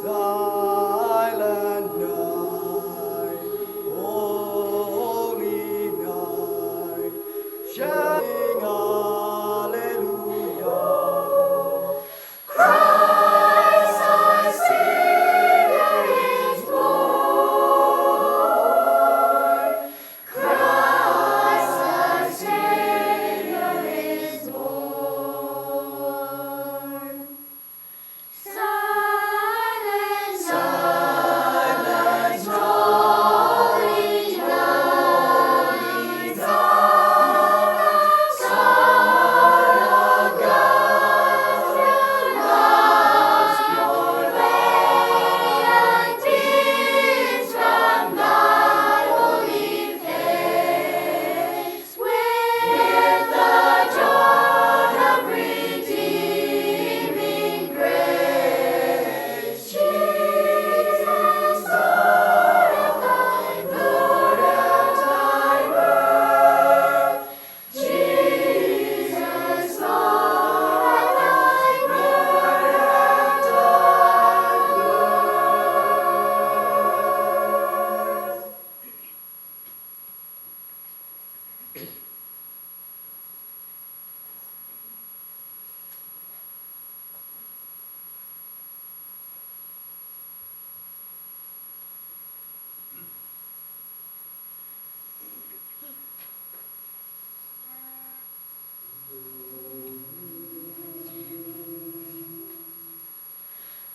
Silent night, holy night, shouting hallelujah. Christ our Savior is born. Christ our Savior is born. Silent, silent, holy night, Son of God, through love's pure radiant beams from thy holy face, with the dawn of redeeming grace. Jesus, Lord of thy birth. Jesus, Lord of thy birth.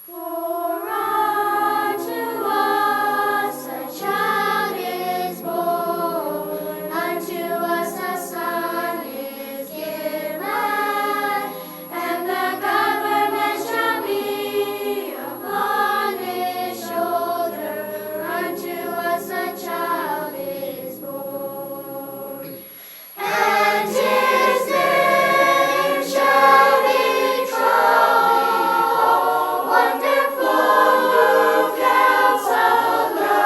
For unto us a child is born, unto us a son is given, and the government shall be upon his shoulder. Unto us a child is born, and his name shall be called Wonderful Counselor,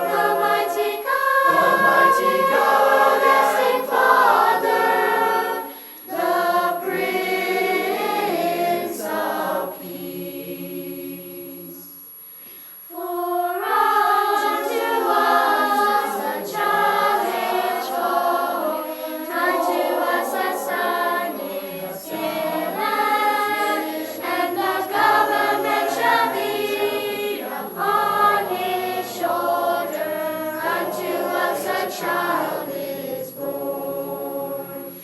the mighty God, everlasting Father, the Prince of Peace. For unto us a child is born, unto us a son is given, and the government shall be upon his shoulder. Unto us a child is born,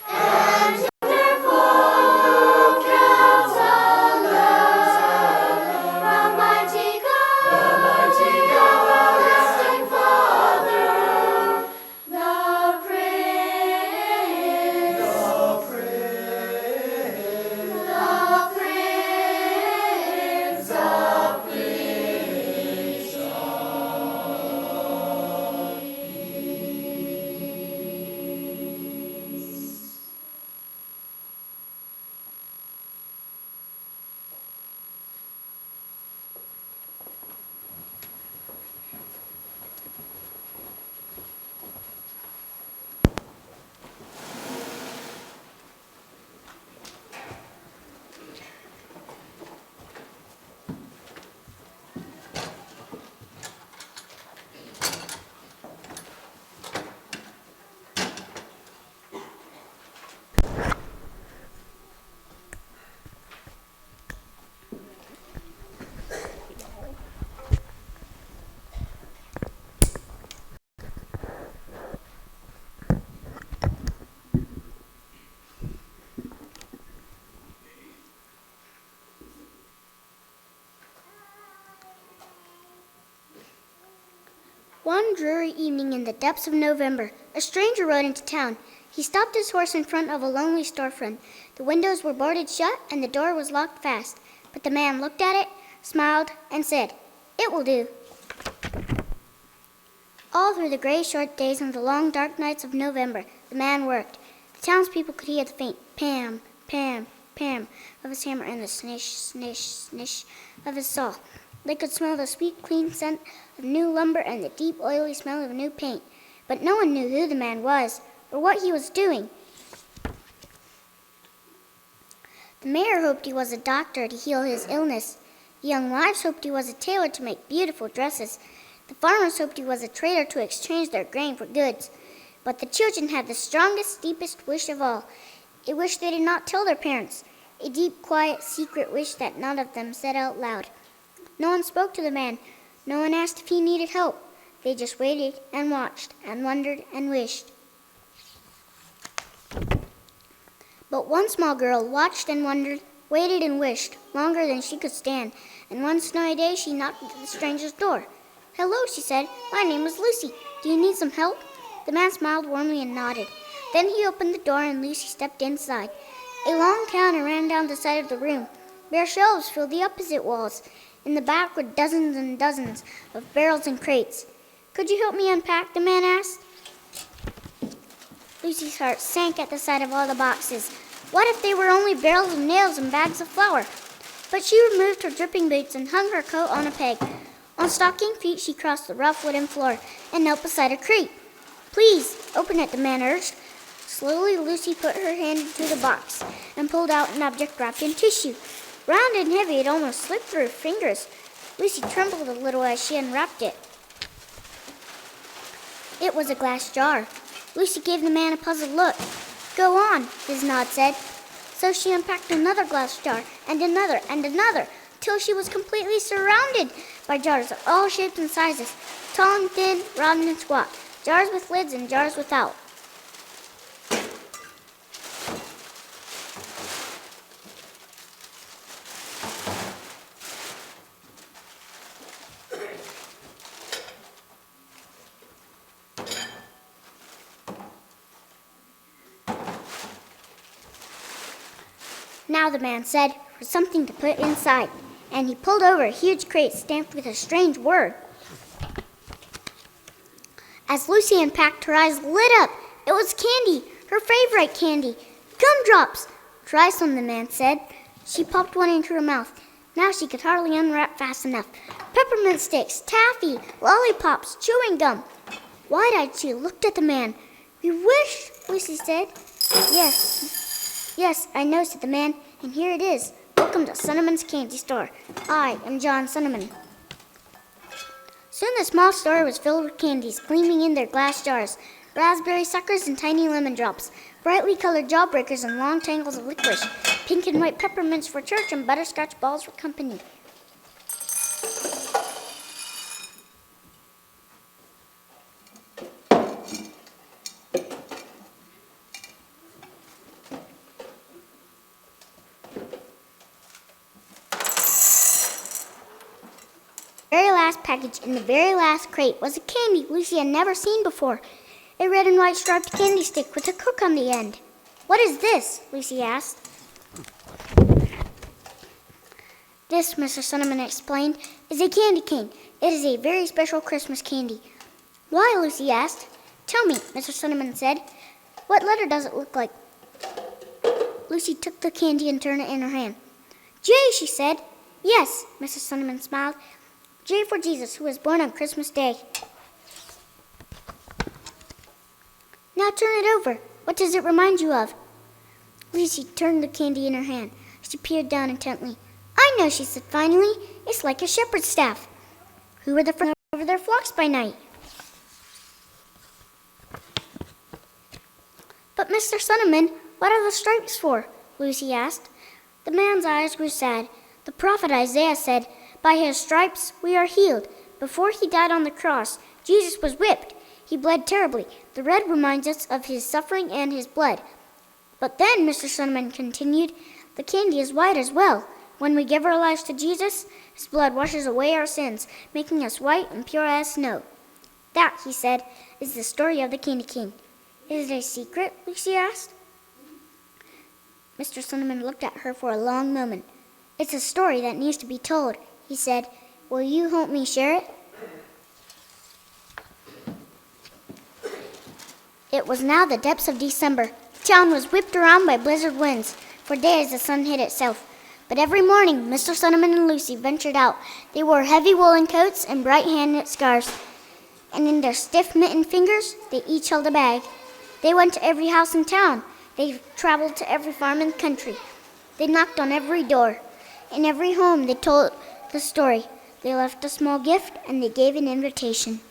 and Wonderful Counselor, the mighty God, everlasting Father, the Prince of Peace. One dreary evening in the depths of November, a stranger rode into town. He stopped his horse in front of a lonely storefront. The windows were boarded shut and the door was locked fast. But the man looked at it, smiled, and said, "It will do." All through the gray short days and the long dark nights of November, the man worked. The townspeople could hear the faint pam, pam, pam of his hammer and the snish, snish, snish of his saw. They could smell the sweet, clean scent of new lumber and the deep, oily smell of new paint. But no one knew who the man was or what he was doing. The mayor hoped he was a doctor to heal his illness. The young wives hoped he was a tailor to make beautiful dresses. The farmers hoped he was a trader to exchange their grain for goods. But the children had the strongest, deepest wish of all, a wish they did not tell their parents, a deep, quiet, secret wish that none of them said out loud. No one spoke to the man. No one asked if he needed help. They just waited and watched and wondered and wished. But one small girl watched and wondered, waited and wished, longer than she could stand, and one snowy day she knocked at the stranger's door. "Hello," she said. "My name is Lucy. Do you need some help?" The man smiled warmly and nodded. Then he opened the door and Lucy stepped inside. A long counter ran down the side of the room. Bare shelves filled the opposite walls. In the back were dozens and dozens of barrels and crates. "Could you help me unpack?" the man asked. Lucy's heart sank at the sight of all the boxes. What if they were only barrels of nails and bags of flour? But she removed her dripping boots and hung her coat on a peg. On stocking feet, she crossed the rough wooden floor and knelt beside a crate. "Please, open it," the man urged. Slowly, Lucy put her hand into the box and pulled out an object wrapped in tissue. Round and heavy, it almost slipped through her fingers. Lucy trembled a little as she unwrapped it. It was a glass jar. Lucy gave the man a puzzled look. "Go on," his nod said. So she unpacked another glass jar and another, till she was completely surrounded by jars of all shapes and sizes, tall and thin, round and squat, jars with lids and jars without. "Now," the man said, "for something to put inside," and he pulled over a huge crate stamped with a strange word. As Lucy unpacked, her eyes lit up. It was candy, her favorite candy, gumdrops. "Try some," the man said. She popped one into her mouth. Now she could hardly unwrap fast enough. Peppermint sticks, taffy, lollipops, chewing gum. Wide-eyed, she looked at the man. "You wish," Lucy said. Yes, I know," said the man, "and here it is. Welcome to Cinnamon's Candy Store. I am John Cinnamon." Soon the small store was filled with candies, gleaming in their glass jars, raspberry suckers and tiny lemon drops, brightly colored jawbreakers and long tangles of licorice, pink and white peppermints for church and butterscotch balls for company. Package in the very last crate was a candy Lucy had never seen before, a red and white striped candy stick with a crook on the end. "What is this?" Lucy asked. "This," Mr. Cinnamon explained, "is a candy cane. It is a very special Christmas candy." "Why?" Lucy asked. "Tell me," Mr. Cinnamon said. "What letter does it look like?" Lucy took the candy and turned it in her hand. "J," she said. "Yes," Mr. Cinnamon smiled. "J for Jesus, who was born on Christmas Day." "Now turn it over. What does it remind you of?" Lucy turned the candy in her hand. She peered down intently. "I know," she said finally. "It's like a shepherd's staff. Who were the first over their flocks by night?" "But Mr. Cinnamon, what are the stripes for?" Lucy asked. The man's eyes grew sad. The prophet Isaiah said, "By his stripes we are healed." Before he died on the cross, Jesus was whipped. He bled terribly. The red reminds us of his suffering and his blood. But then, Mr. Cinnamon continued, the candy is white as well. When we give our lives to Jesus, his blood washes away our sins, making us white and pure as snow. That, he said, is the story of the candy cane. Is it a secret? Lucy asked. Mr. Cinnamon looked at her for a long moment. It's a story that needs to be told, he said. Will you help me share it? It was now the depths of December. The town was whipped around by blizzard winds. For days the sun hid itself. But every morning, Mr. Cinnamon and Lucy ventured out. They wore heavy woolen coats and bright hand-knit scarves. And in their stiff mittened fingers, they each held a bag. They went to every house in town. They traveled to every farm in the country. They knocked on every door. In every home, they told the story. They left a small gift and they gave an invitation.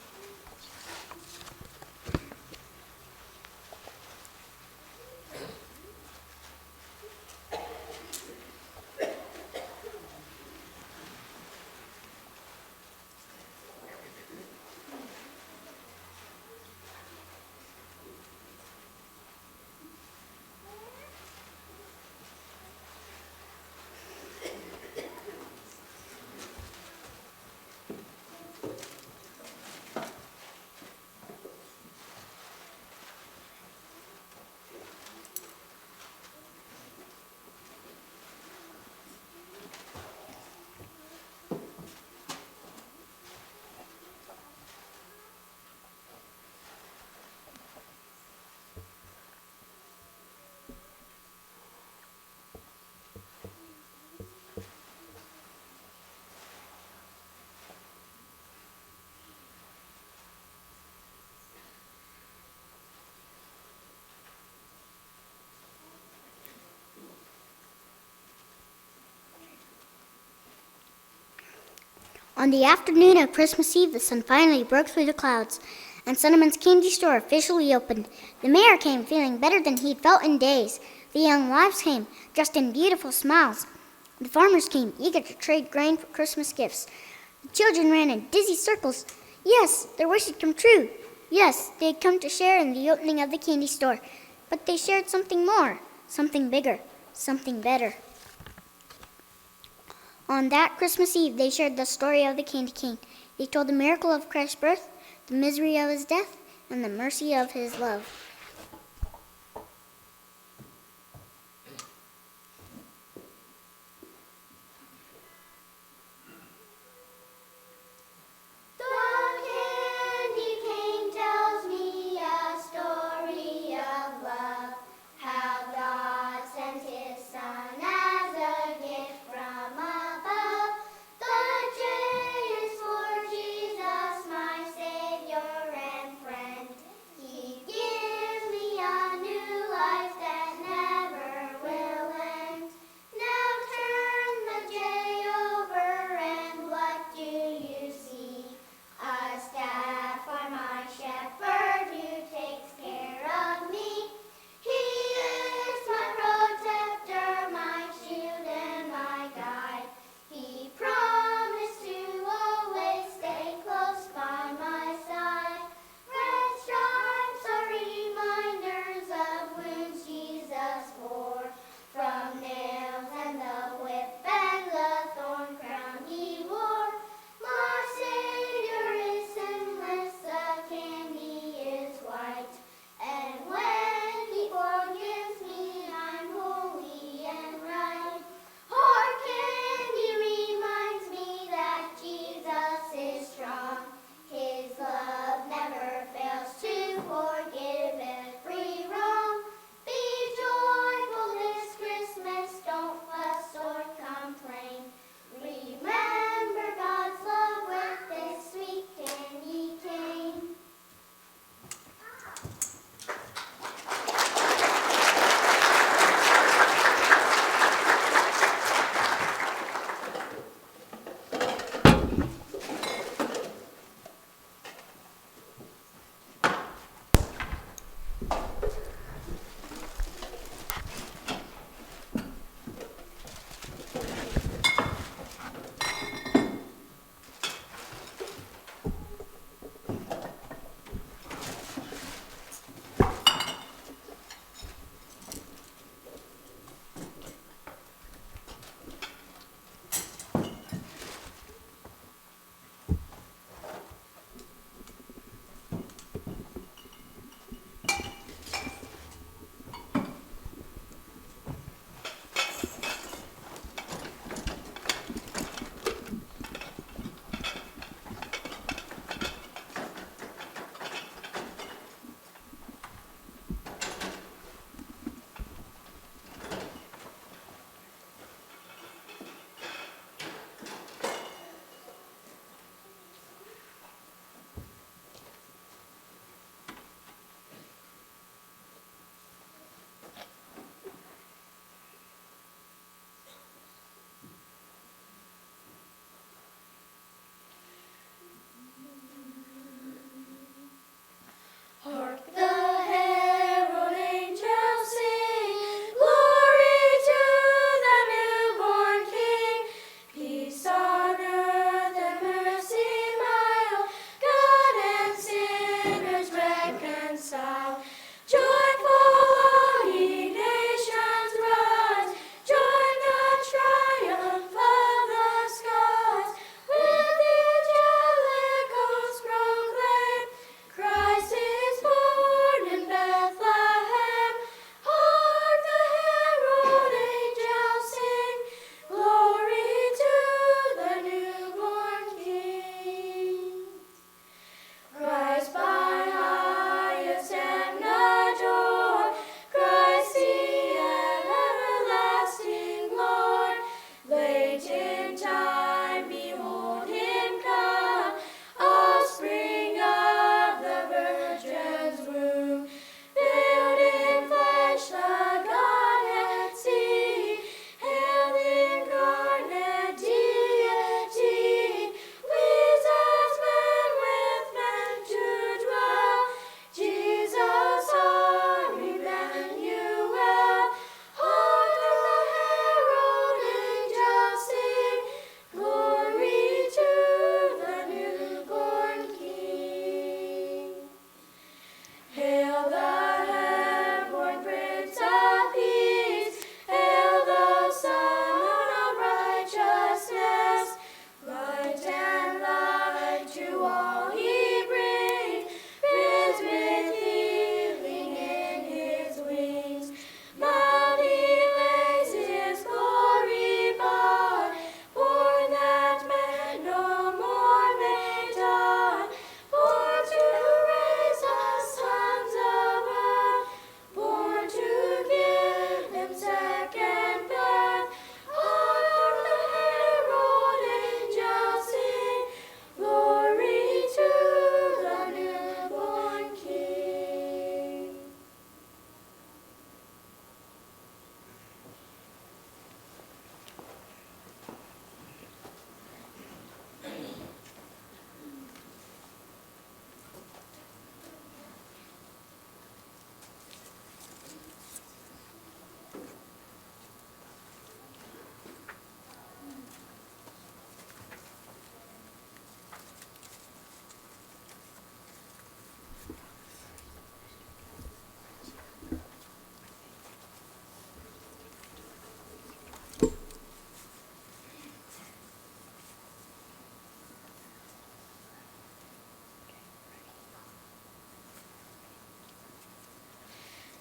On the afternoon of Christmas Eve, the sun finally broke through the clouds, and Cinnamon's candy store officially opened. The mayor came feeling better than he'd felt in days. The young wives came, dressed in beautiful smiles. The farmers came, eager to trade grain for Christmas gifts. The children ran in dizzy circles. Yes, their wish had come true. Yes, they had come to share in the opening of the candy store. But they shared something more, something bigger, something better. On that Christmas Eve, they shared the story of the Candy King. They told the miracle of Christ's birth, the misery of his death, and the mercy of his love. Jesus, my Savior and friend, He gives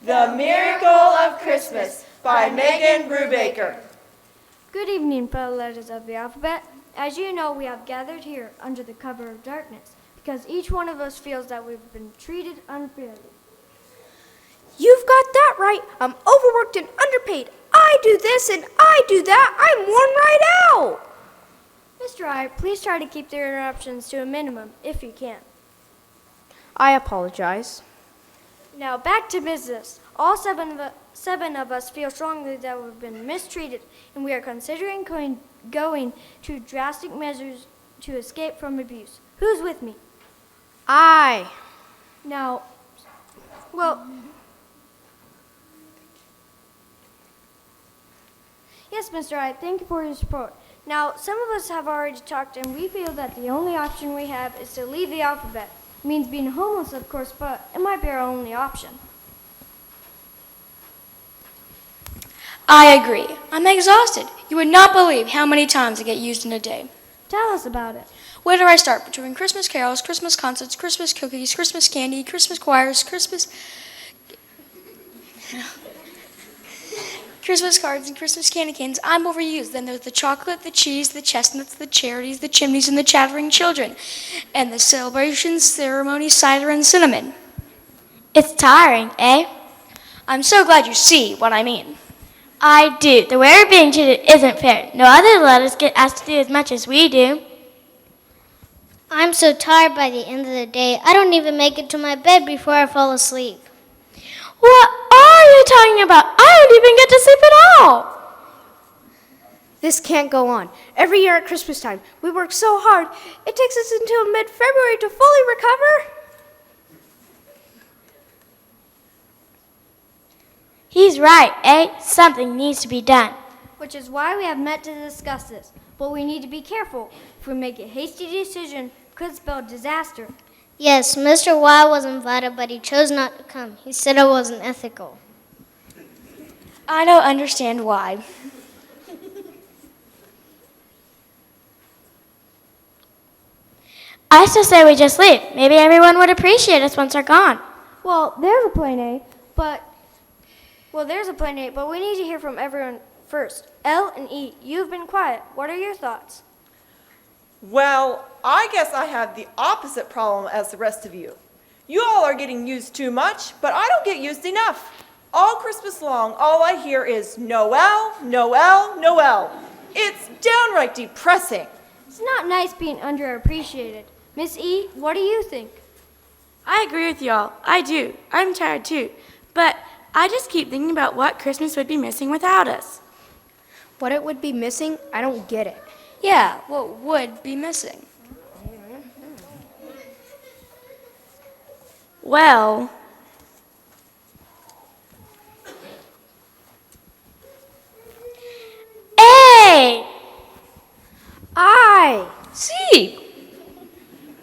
The Miracle of Christmas by Megan Brubaker. Good evening, fellow letters of the alphabet. As you know, we have gathered here under the cover of darkness because each one of us feels that we've been treated unfairly. You've got that right. I'm overworked and underpaid. I do this and I do that. I'm worn right out. Mr. Wright, please try to keep the interruptions to a minimum if you can. I apologize. Now back to business. All seven of us feel strongly that we've been mistreated, and we are considering going to drastic measures to escape from abuse. Who's with me? I. Now, well, yes, Mr. Wright, thank you for your support. Now, some of us have already talked, and we feel that the only option we have is to leave the alphabet. It means being homeless, of course, but it might be our only option. I agree. I'm exhausted. You would not believe how many times I get used in a day. Tell us about it. Where do I start? Between Christmas carols, Christmas concerts, Christmas cookies, Christmas candy, Christmas choirs, Christmas cards, and Christmas candy canes, I'm overused. Then there's the chocolate, the cheese, the chestnuts, the charities, the chimneys, and the chattering children. And the celebrations, ceremonies, cider, and cinnamon. It's tiring, eh? I'm so glad you see what I mean. I do. The way we're being treated isn't fair. No other letters get asked to do as much as we do. I'm so tired by the end of the day, I don't even make it to my bed before I fall asleep. What are you talking about? I don't even get to sleep at all. This can't go on. Every year at Christmas time, we work so hard, it takes us until mid-February to fully recover. He's right, eh? Something needs to be done. Which is why we have met to discuss this. But we need to be careful. If we make a hasty decision, it could spell disaster. Yes, Mr. Y was invited, but he chose not to come. He said it wasn't ethical. I don't understand why. I still say we just leave. Maybe everyone would appreciate us once we're gone. Well, there's a plan A, but we need to hear from everyone first. L and E, you've been quiet. What are your thoughts? Well, I guess I have the opposite problem as the rest of you. You all are getting used too much, but I don't get used enough. All Christmas long, all I hear is Noel, Noel, Noel. It's downright depressing. It's not nice being underappreciated. Miss E, what do you think? I agree with y'all. I do. I'm tired too. But I just keep thinking about what Christmas would be missing without us. What it would be missing, I don't get it. Yeah, what would be missing? Well, A! I. C.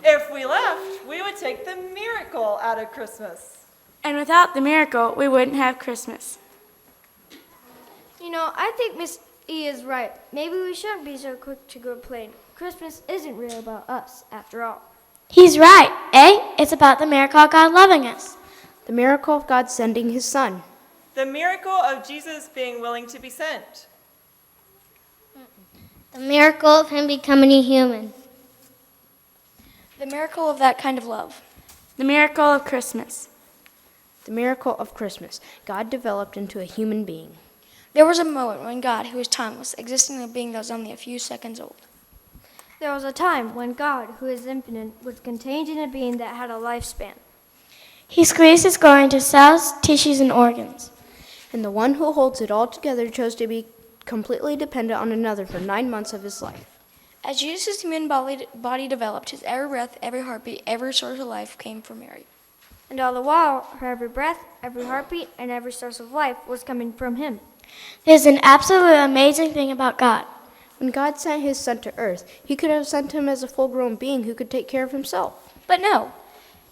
If we left, we would take the miracle out of Christmas. and without the miracle, we wouldn't have Christmas. You know, I think Miss E is right. Maybe we shouldn't be so quick to complain. Christmas isn't really about us, after all. He's right, eh? It's about the miracle of God loving us. The miracle of God sending his son. The miracle of Jesus being willing to be sent. The miracle of him becoming a human. The miracle of that kind of love. The miracle of Christmas. The miracle of Christmas. God developed into a human being. There was a moment when God, who is timeless, existed in a being that was only a few seconds old. There was a time when God, who is infinite, was contained in a being that had a lifespan. He squeezed his glory into cells, tissues, and organs. And the one who holds it all together chose to be completely dependent on another for 9 months of his life. As Jesus' human body developed, his every breath, every heartbeat, every source of life came from Mary. And all the while, her every breath, every heartbeat, and every source of life was coming from him. There's an absolutely amazing thing about God. When God sent his son to earth, he could have sent him as a full-grown being who could take care of himself. But no,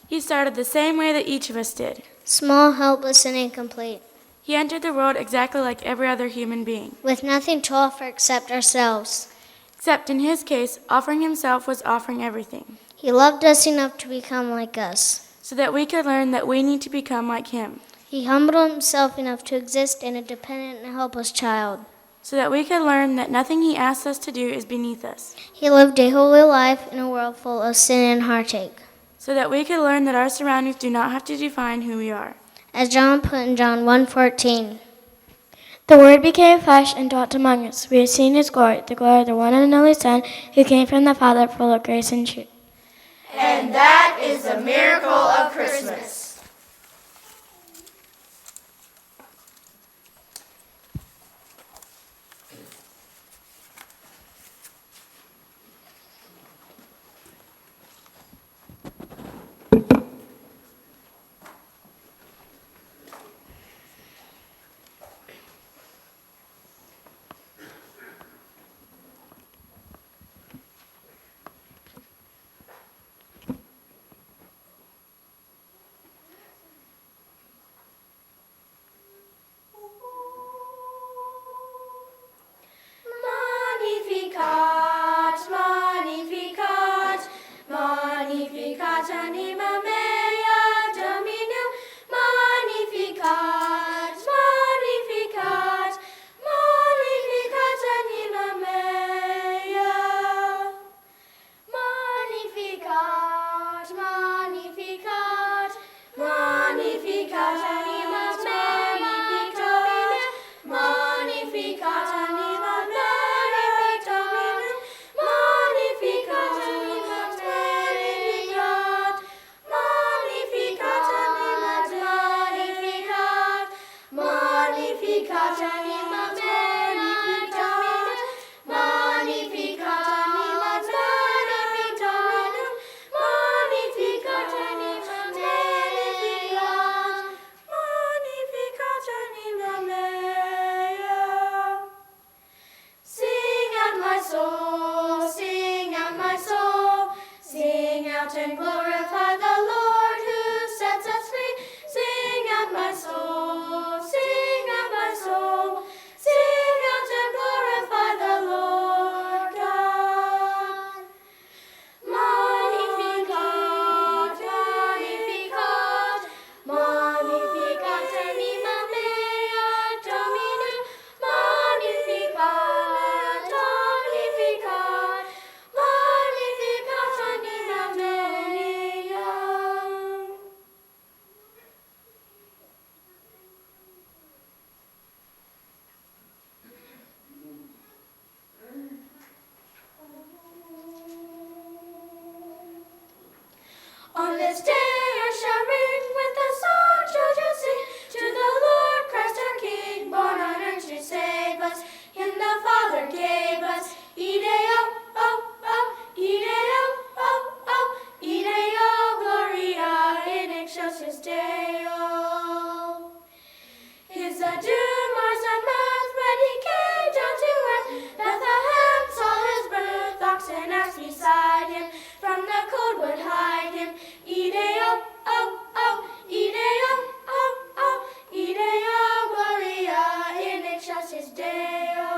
He started the same way that each of us did. Small, helpless, and incomplete, He entered the world exactly like every other human being. with nothing to offer except ourselves. Except in his case, offering himself was offering everything, He loved us enough to become like us. so that we could learn that we need to become like him. He humbled himself enough to exist in a dependent and helpless child. so that we could learn that nothing he asks us to do is beneath us, He lived a holy life in a world full of sin and heartache. so that we could learn that our surroundings do not have to define who we are. As John put in John 1:14, The Word became flesh and dwelt among us. We have seen his glory, the glory of the one and only Son, who came from the Father, full of grace and truth. And that is the miracle of Christmas. Magnificat, magnificat, magnificat anima mea Dominum. Magnificat, magnificat, magnificat anima mea. Magnificat, magnificat, magnificat anima mea Dominum. Magnificat anima mea Dominum. Magnificat anima magnificat, magnificat anima magnificat, magnificat anima Dominum. Magnificat anima Dominum. Magnificat anima magnificat anima mea. Sing out my soul, sing out my soul, sing out and glorify the Lord who sets us free. Sing out my soul, sing out my soul, sing out and glorify the Lord God. Magnificat, magnificat, magnificat anima mea Dominum. Magnificat, magnificat, magnificat anima mea. On this day I shall ring with the song children sing to the Lord Christ our King, born on earth to save us. Him the Father gave us. Ideo, oh, oh, Ideo, oh, oh, Ideo, Gloria in excelsis Deo. His adore Mars and mirth when he came down to earth. Bethlehem saw his birth, ox and ass beside him, from the cold would hide him. Ideo, oh, oh, Ideo, oh, oh, Ideo, Gloria in excelsis Deo.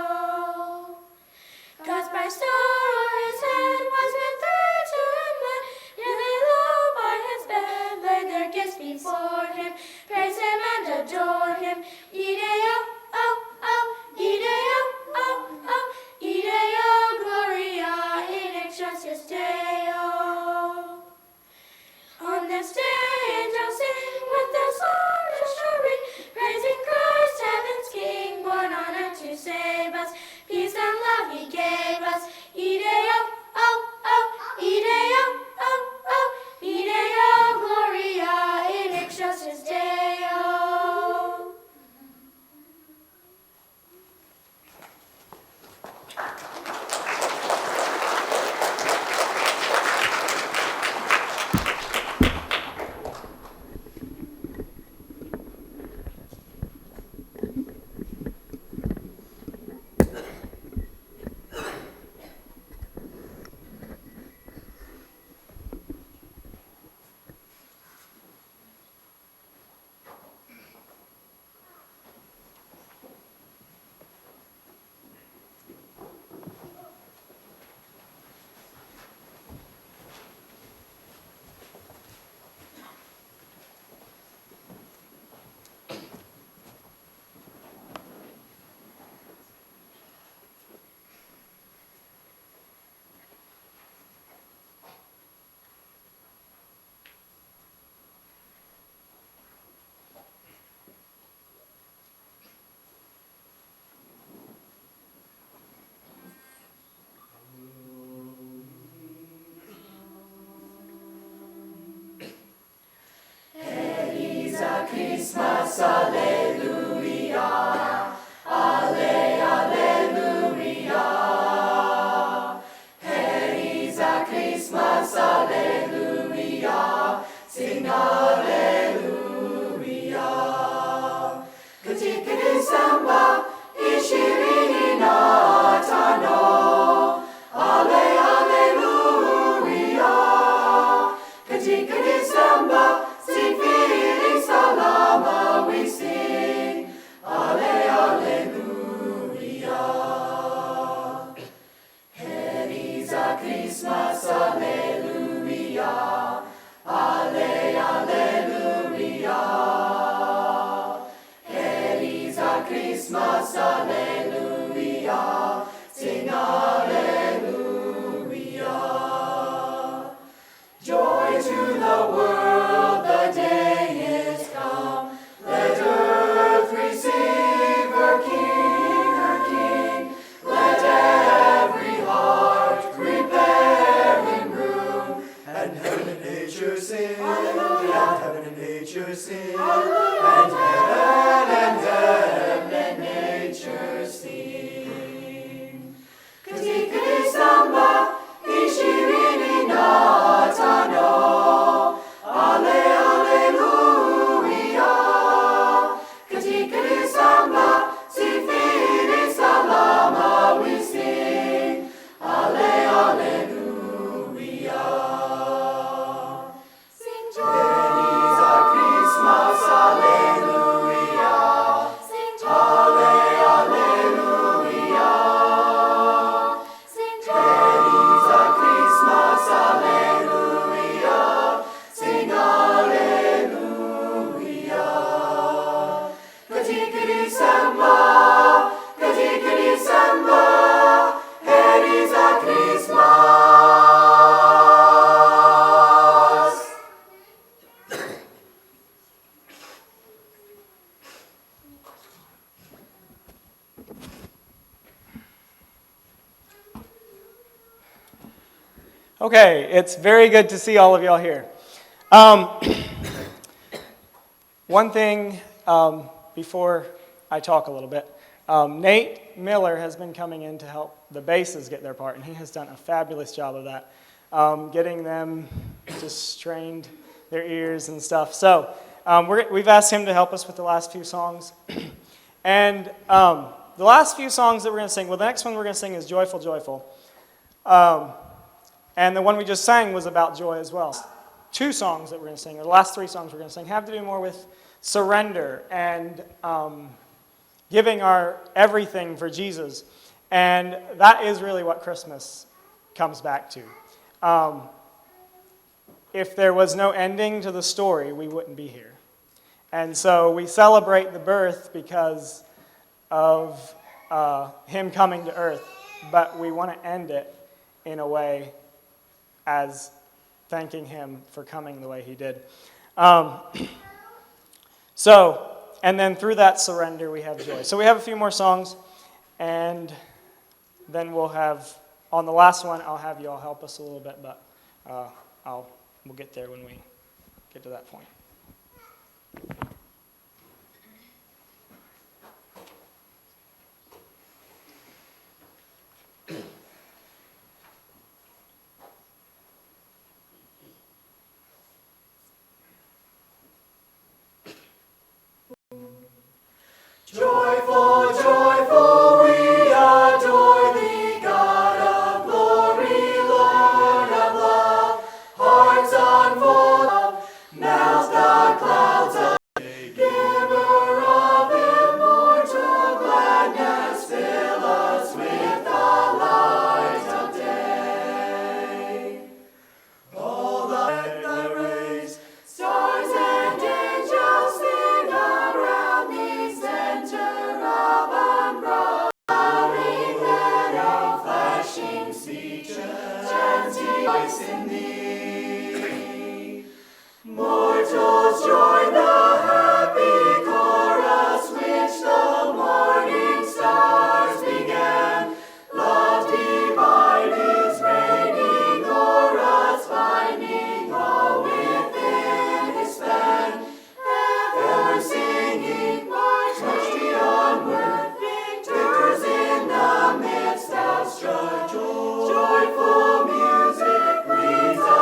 God's bright star o'er his head was meant through to him led. Nearly low by his bed laid their gifts before him. Praise him and adore him. Ideo, oh, oh, Ideo, oh, oh, Ideo, Gloria in excelsis Deo. On this day angels sing with the song that shall ring, praising Christ, heaven's King, born on earth to save us. Peace and love he gave us. Ideo, oh, oh, Ideo, oh, oh, Ideo, Gloria in excelsis Deo. Okay, it's very good to see all of y'all here. One thing before I talk a little bit, Nate Miller has been coming in to help the basses get their part, and he has done a fabulous job of that, getting them just trained their ears and stuff. So we've asked him to help us with the last few songs. And the last few songs that we're going to sing, well, the next one we're going to sing is Joyful, Joyful. And the one we just sang was about joy as well. Two songs that we're going to sing, or the last three songs we're going to sing, have to do more with surrender and giving our everything for Jesus. And that is really what Christmas comes back to. If there was no ending to the story, we wouldn't be here. And so we celebrate the birth because of him coming to earth, but we want to end it in a way as thanking him for coming the way he did. And then through that surrender, we have joy. So we have a few more songs, and then we'll have, on the last one, I'll have you all help us a little bit, but we'll get there when we get to that point. Joyful, joyful, we adore thee, God of glory, Lord of love, hearts unfold of, melt the clouds of, giver of immortal gladness, fill us with the light of day. All thy rays, stars and angels sing around thee, center of umbrella, flowering meadow, flashing sea, chanting voice in thee. Mortals join the happy chorus which the morning stars began. Love divine is reigning o'er us, finding all within his span. Ever singing, march we onward, victors in the midst of strife. Joyful music leads us.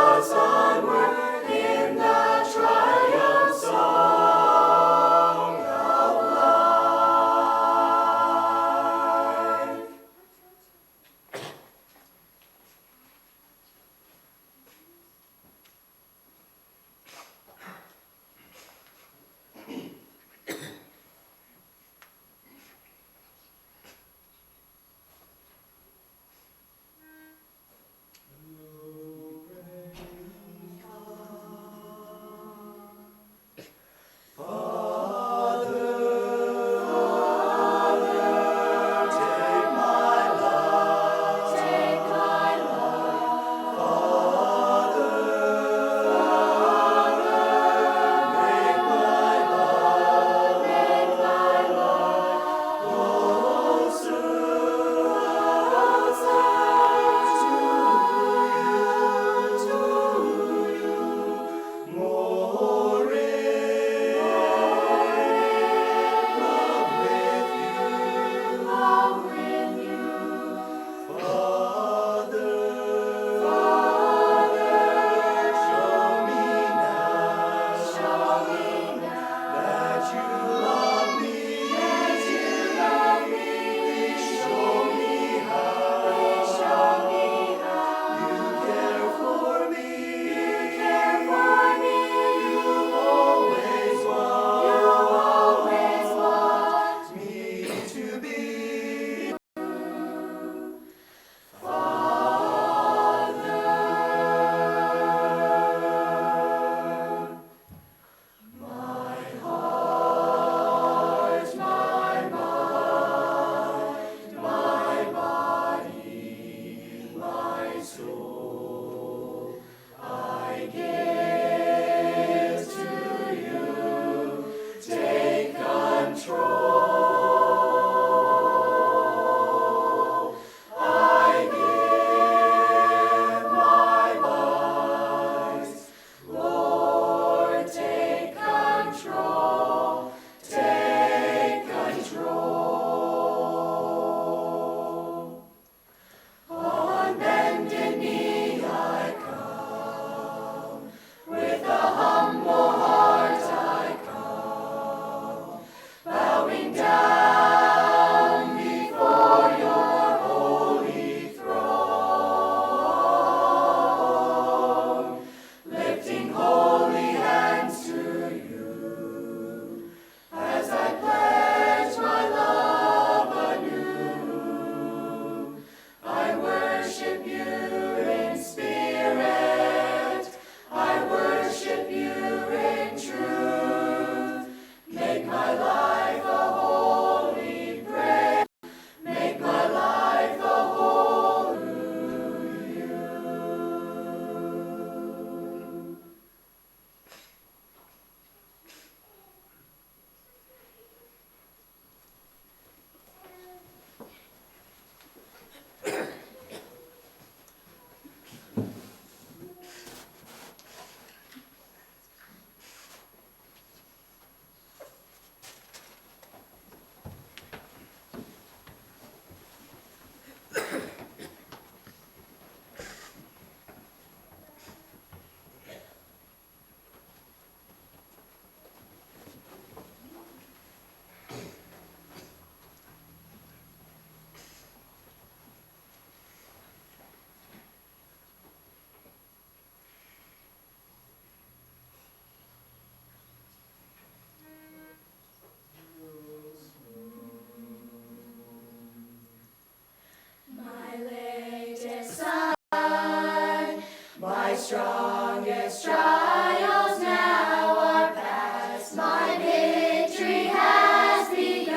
strongest trials now are past, my victory has begun.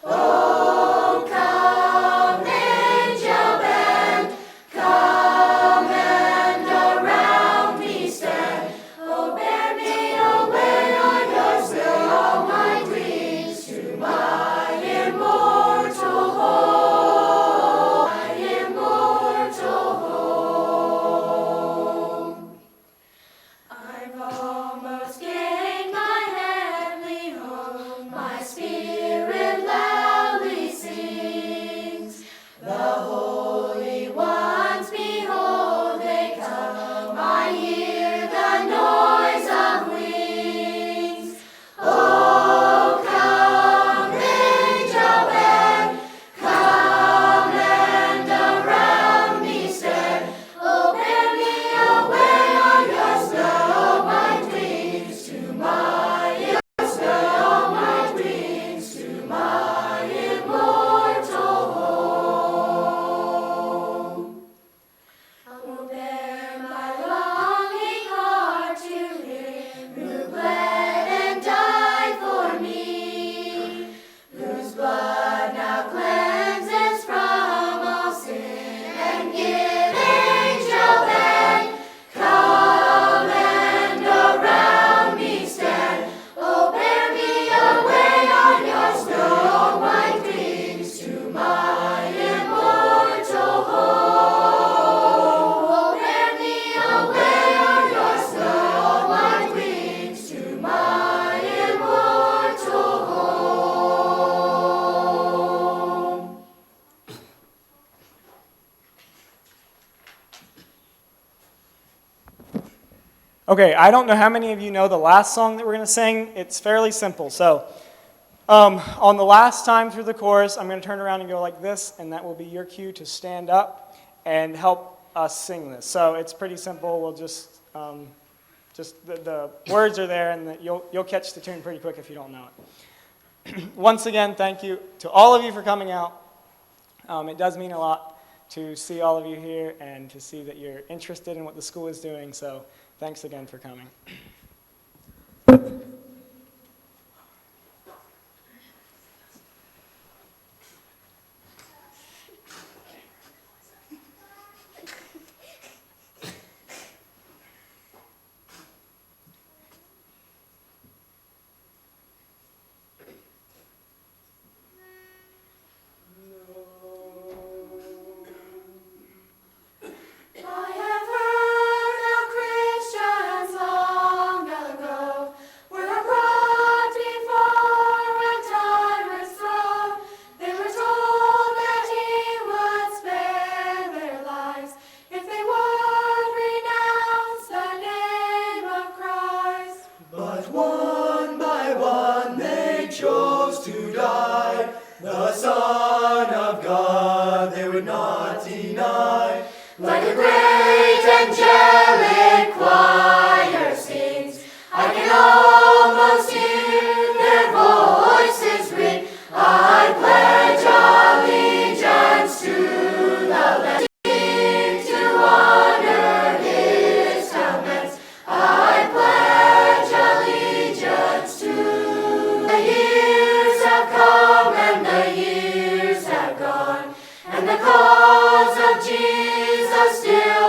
Oh, come, angel band, come and around me stand. Oh, bear me away on your snow white wings to my immortal home, my immortal home. I've almost gained my heavenly home, my spirit loudly sings. The holy ones, behold, they come, I hear the noise of wings. Oh, come, angel band, come and around me stand. Oh, bear me away on your snow white wings to my snow white wings to my immortal home. I will bear my longing heart to him who bled and died for me, whose blood now cleanses from all sin, and give angel band, come and around me stand. Oh, bear me away on your snow white wings to my immortal home. Oh, bear me away on your snow white wings to my immortal home. Okay, I don't know how many of you know the last song that we're going to sing. It's fairly simple. So, on the last time through the chorus, I'm going to turn around and go like this, and that will be your cue to stand up and help us sing this. So it's pretty simple. We'll just the words are there, and you'll catch the tune pretty quick if you don't know it. Once again, thank you to all of you for coming out. It does mean a lot to see all of you here and to see that you're interested in what the school is doing. So thanks again for coming. I have heard how Christians long ago were brought before a tyrant's throne. They were told that he would spare their lives if they would renounce the name of Christ. But one by one they chose to die. The Son of God they would not deny. Like a great angelic choir sings, I can almost hear their voices ring. I pledge allegiance to the Lamb, to honor his commandments. I pledge allegiance to. The years have come and the years have gone, and the cause of Jesus still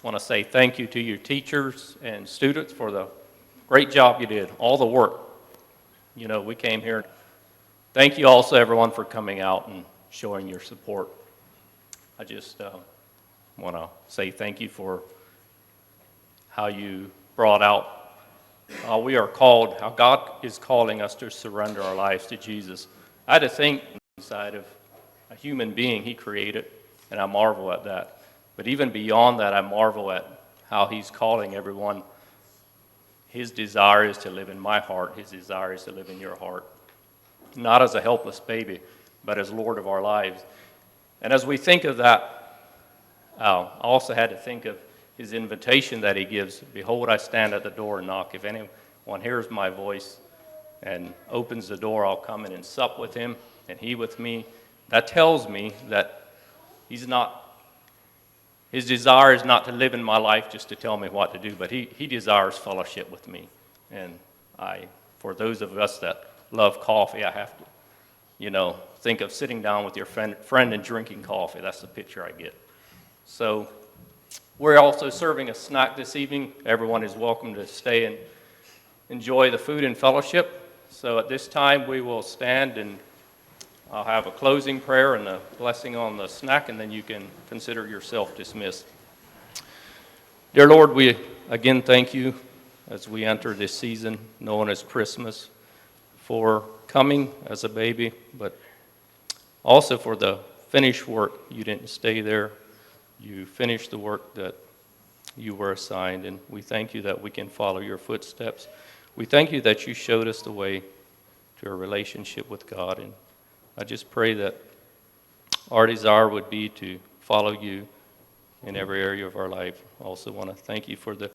want to say thank you to your teachers and students for the great job you did, all the work. You know, we came here. Thank you also, everyone, for coming out and showing your support. I just want to say thank you for how you brought out how we are called, how God is calling us to surrender our lives to Jesus. I had to think inside of a human being He created, and I marvel at that. But even beyond that, I marvel at how He's calling everyone. His desire is to live in my heart. His desire is to live in your heart. Not as a helpless baby, but as Lord of our lives. And as we think of that, I also had to think of His invitation that He gives. Behold, I stand at the door and knock. If anyone hears my voice and opens the door, I'll come in and sup with him and he with me. That tells me that His desire is not to live in my life just to tell me what to do, but He desires fellowship with me. And for those of us that love coffee, I have to, think of sitting down with your friend and drinking coffee. That's the picture I get. So we're also serving a snack this evening. Everyone is welcome to stay and enjoy the food and fellowship. So at this time, we will stand and I'll have a closing prayer and a blessing on the snack, and then you can consider yourself dismissed. Dear Lord, we again thank you as we enter this season known as Christmas for coming as a baby, but also for the finished work. You didn't stay there. You finished the work that you were assigned, and we thank you that we can follow your footsteps. We thank you that you showed us the way to a relationship with God, and I just pray that our desire would be to follow you in every area of our life. I also want to thank you for the